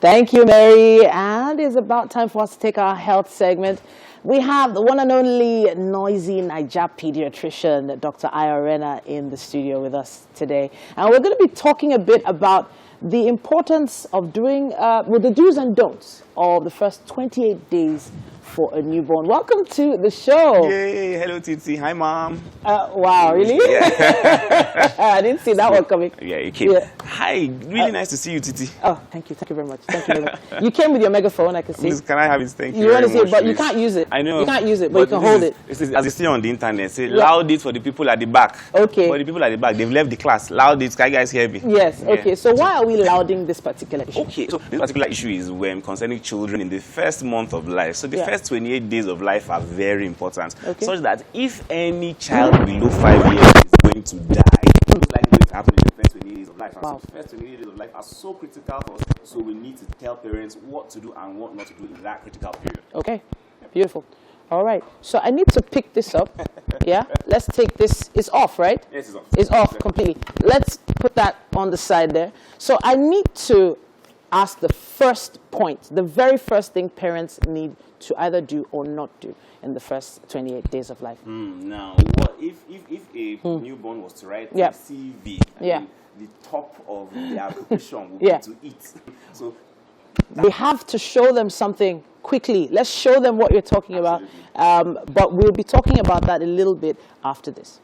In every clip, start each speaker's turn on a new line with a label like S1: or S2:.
S1: Thank you, Mary. And it's about time for us to take our health segment. We have the one and only noisy Naija pediatrician, Dr. Ayodele Renner, in the studio with us today. And we're going to be talking a bit about the importance of doing, the do's and don'ts of the first 28 days for a newborn. Welcome to the show.
S2: Yay, hello Titi. Hi, Mom.
S1: Wow, really?
S2: Yeah.
S1: I didn't see that one coming.
S2: Yeah, it came. Yeah. Hi, really nice to see you, Titi.
S1: Oh, thank you very much. Thank you very much. You came with your megaphone, I can see.
S2: Please, can I have it? Thank you.
S1: You want to
S2: very
S1: see
S2: much,
S1: it, but
S2: please.
S1: you can't use it.
S2: I know.
S1: You can't use it, but you can hold it.
S2: This is, as you see on the internet, say loud it for the people at the back.
S1: Okay.
S2: For the people at the back, they've left the class. Loud it. Can you guys hear me?
S1: Yes.
S2: Yeah.
S1: Okay. So why are we louding this particular issue?
S2: Okay. So this particular issue is when concerning children in the first month of life. So the first 28 days of life are very important, such that if any child below 5 years is going to die, it's likely going to happen in the first 28 days of life. And so the first 28 days of life are so critical for us, so we need to tell parents what to do and what not to do in that critical period.
S1: Okay, beautiful. All right, so I need to pick this up. Yeah, let's take this. It's off, right?
S2: Yes, it's off.
S1: It's off completely. Let's put that on the side there. So I need to ask the first point, the very first thing parents need to either do or not do in the first 28 days of life.
S2: Now, what if a newborn was to write a CV, the top of the application would be to eat. So
S1: we have to show them something quickly. Let's show them what you're talking about. But we'll be talking about that a little bit after this.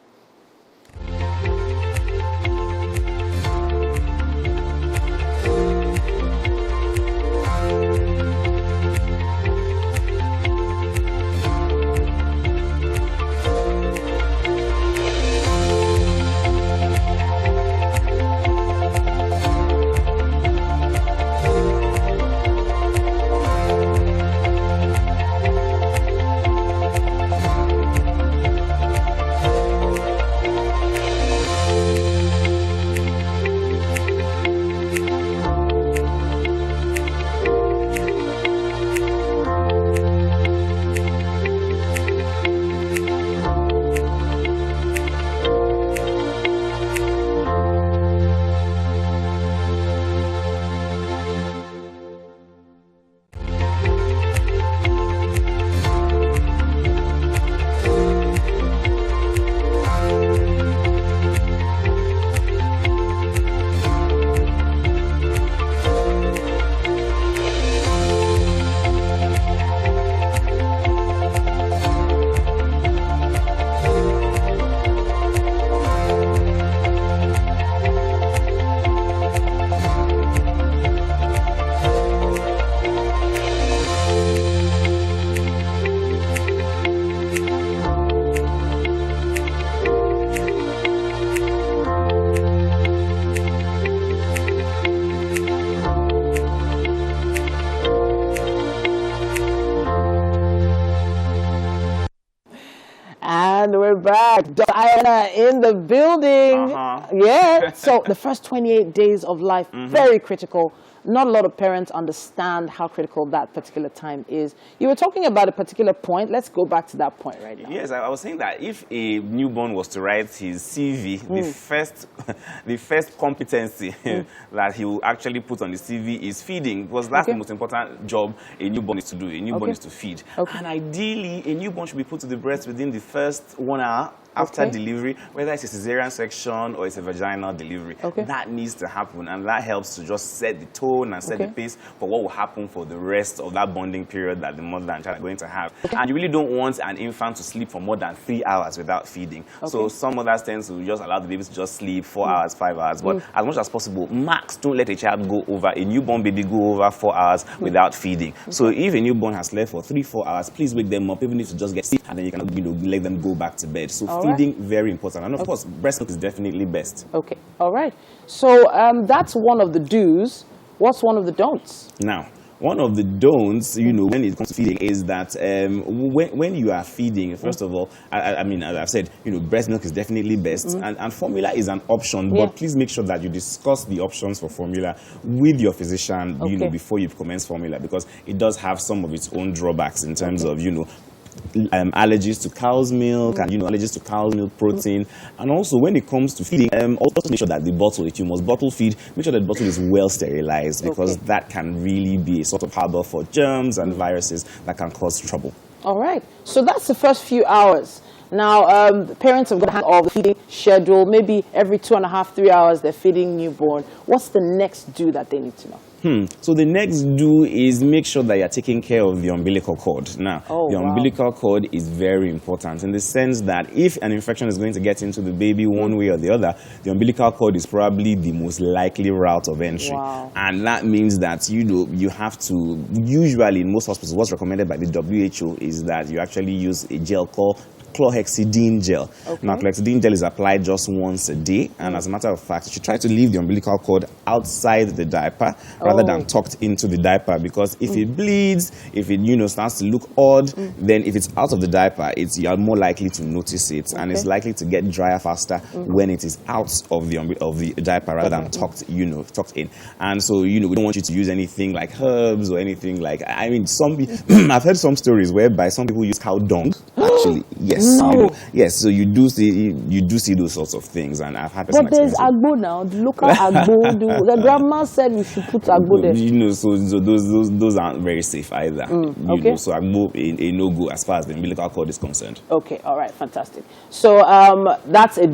S1: And we're back. Dr. Ayodele in the building. Yeah. So the first 28 days of life, very critical. Not a lot of parents understand how critical that particular time is. You were talking about a particular point. Let's go back to that point right now.
S2: Yes, I was saying that if a newborn was to write his CV, the first competency that he will actually put on the CV is feeding, because that's the most important job a newborn is to do. A newborn is to feed. And ideally, a newborn should be put to the breast within the first 1 hour after delivery, whether it's a cesarean section or it's a vaginal delivery. That needs to happen, and that helps to just set the tone and set the pace for what will happen for the rest of that bonding period that the mother and child are going to have. And you really don't want an infant to sleep for more than 3 hours without feeding. So some mothers tend to just allow the baby to just sleep 4 hours, 5 hours, but as much as possible, max, don't let a child go over, a newborn baby go over 4 hours without feeding. So if a newborn has slept for 3-4 hours, please wake them up, even if you just get sick, and then you can let them go back to bed. So feeding, very important. And of course, breast milk is definitely best. Okay.
S1: All right. So that's one of the do's. What's one of the don'ts?
S2: Now, one of the don'ts, you know, when it comes to feeding is that when you are feeding, first of all, I mean, as I've said, you know, breast milk is definitely best, and formula is an option, but please make sure that you discuss the options for formula with your physician, you know, before you commence formula, because it does have some of its own drawbacks in terms of, you know, allergies to cow's milk and, allergies to cow's milk protein. And also when it comes to feeding, also make sure that the bottle, if you must bottle feed, make sure that the bottle is well sterilized, because that can really be a sort of harbor for germs and viruses that can cause trouble. All
S1: right. So that's the first few hours. Now, the parents have got to have all the feeding schedule. Maybe every 2.5, 3 hours they're feeding newborn. What's the next do that they need to know?
S2: So the next do is make sure that you're taking care of the umbilical cord. Now, the umbilical cord is very important in the sense that if an infection is going to get into the baby one way or the other, the umbilical cord is probably the most likely route of entry. And that means that, you have to, usually in most hospitals, what's recommended by the WHO is that you actually use a gel called chlorhexidine gel. Now, chlorhexidine gel is applied just once a day, and as a matter of fact, you should try to leave the umbilical cord outside the diaper rather than tucked into the diaper, because if it bleeds, if it starts to look odd, then if it's out of the diaper, you're more likely to notice it, and it's likely to get drier faster when it is out of the diaper rather than tucked in. And so we don't want you to use anything like herbs or anything like, I mean, I've heard some stories whereby some people use cow dung. Actually, yes. Yes, so you do see those sorts of things, and I've had.
S1: But there's agbo now. The local agbo. The grandma said we should put agbo there.
S2: So those aren't very safe either. So agbo a no-go as far as the umbilical cord is concerned.
S1: Okay, all right, fantastic. So that's a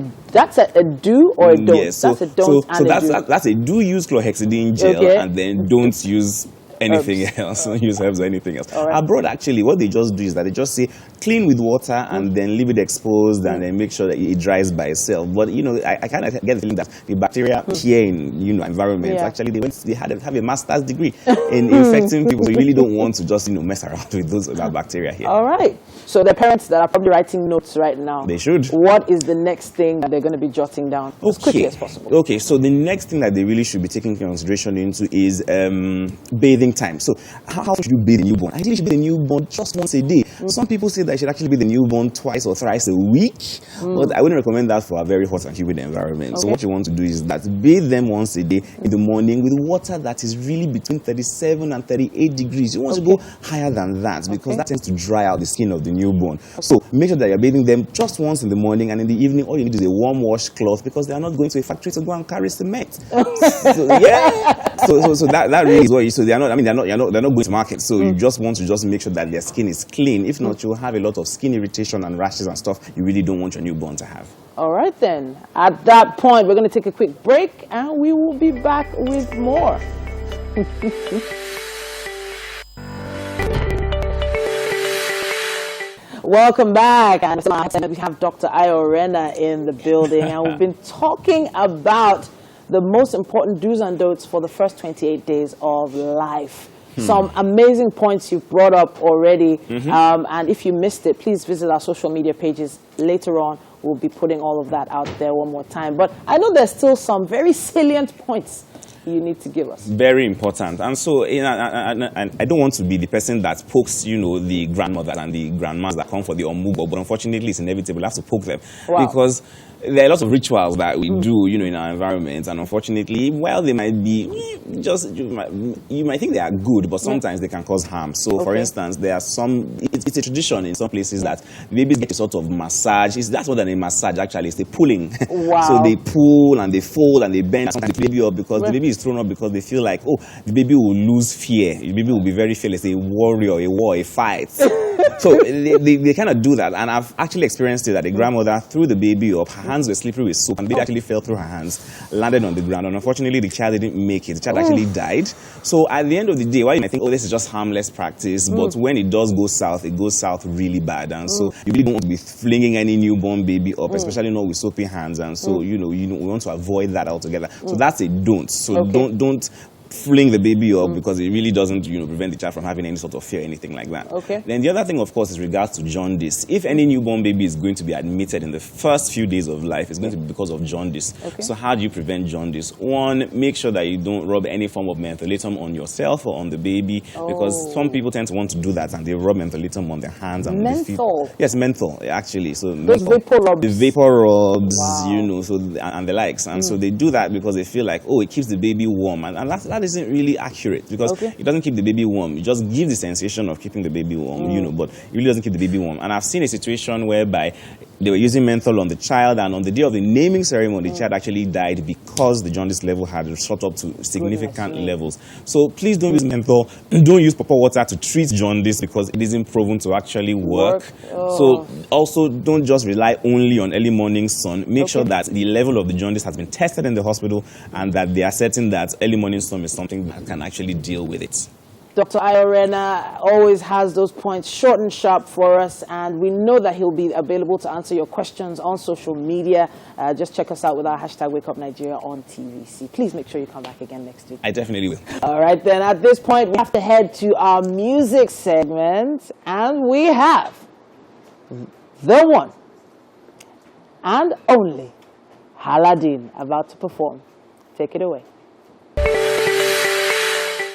S1: do or a don't.
S2: Yes,
S1: that's a don't and a do.
S2: That's a do. Use chlorhexidine gel, and then don't use anything else. Don't use herbs or anything else. Abroad, actually, what they just do is that they just say clean with water and then leave it exposed and then make sure that it dries by itself. But I kind of get the feeling that the bacteria here in environment actually they have a master's degree in infecting people. So you really don't want to just mess around with that bacteria here.
S1: All right. So the parents that are probably writing notes right now,
S2: they should.
S1: What is the next thing that they're going to be jotting down as quickly as possible?
S2: Okay. So the next thing that they really should be taking consideration into is bathing time. So how should you bathe a newborn? Ideally, you should bathe a newborn just once a day. Some people say that you should actually bathe the newborn twice or thrice a week, but I wouldn't recommend that for a very hot and humid environment. So what you want to do is that bathe them once a day in the morning with water that is really between 37 and 38 degrees. You want to go higher than that because that tends to dry out the skin of the newborn. So make sure that you're bathing them just once in the morning, and in the evening all you need is a warm washcloth because they are not going to a factory to go and carry cement. So that really is what you. So they are not. I mean, they're not going to market. So you just want to make sure that their skin is clean. If not, you'll have a lot of skin irritation and rashes and stuff you really don't want your newborn to have.
S1: All right then. At that point, we're going to take a quick break and we will be back with more. Welcome back. And we have Dr. Ayodele Renner in the building, and we've been talking about the most important do's and don'ts for the first 28 days of life. Some amazing points you've brought up already. And if you missed it, please visit our social media pages. Later on, we'll be putting all of that out there one more time. But I know there's still some very salient points you need to give us.
S2: Very important. And so I don't want to be the person that pokes, the grandmothers and the grandmas that come for the omugo, but unfortunately it's inevitable. I have to poke them because there are lots of rituals that we do, in our environment, and unfortunately, while they might be you might think they are good, but sometimes they can cause harm. So, for instance, there are it's a tradition in some places that babies get a sort of massage. That's more than a massage, actually. It's a pulling. So they pull and they fold and they bend sometimes the baby up because the baby is thrown up because they feel like, the baby will lose fear. The baby will be very fearless. A warrior, a war, a fight. So they kind of do that, and I've actually experienced it that a grandmother threw the baby up. Her hands were slippery with soap, and the baby actually fell through her hands, landed on the ground, and unfortunately the child didn't make it. The child actually died. So at the end of the day, while you might think, this is just harmless practice, but when it does go south, it goes south really bad, and so you really don't want to be flinging any newborn baby up, especially not with soapy hands, and so we want to avoid that altogether. So that's a don't. So don't fling the baby up because it really doesn't prevent the child from having any sort of fear or anything like that. Then the other thing, of course, is regards to jaundice. If any newborn baby is going to be admitted in the first few days of life, it's going to be because of jaundice. So how do you prevent jaundice? One, make sure that you don't rub any form of mentholatum on yourself or on the baby, because some people tend to want to do that and they rub mentholatum on their hands and on their feet. Yes, menthol, actually. So
S1: those vapor rubs.
S2: The vapor rubs, so and the likes. And so they do that because they feel like, it keeps the baby warm, and that that isn't really accurate because it doesn't keep the baby warm. It just gives the sensation of keeping the baby warm, you know, but it really doesn't keep the baby warm. And I've seen a situation whereby they were using menthol on the child, and on the day of the naming ceremony, the child actually died because the jaundice level had shot up to significant levels. So please don't use menthol. Don't use pawpaw water to treat jaundice because it isn't proven to actually work. So also don't just rely only on early morning sun. Make sure that the level of the jaundice has been tested in the hospital and that they are certain that early morning sun is something that can actually deal with it.
S1: Dr. Ayodele Renner always has those points short and sharp for us, and we know that he'll be available to answer your questions on social media. Just check us out with our hashtag WakeUpNigeria on TVC. Please make sure you come back again next week.
S2: I definitely will.
S1: All right, then at this point, we have to head to our music segment, and we have the one and only Haladin about to perform. Take it away.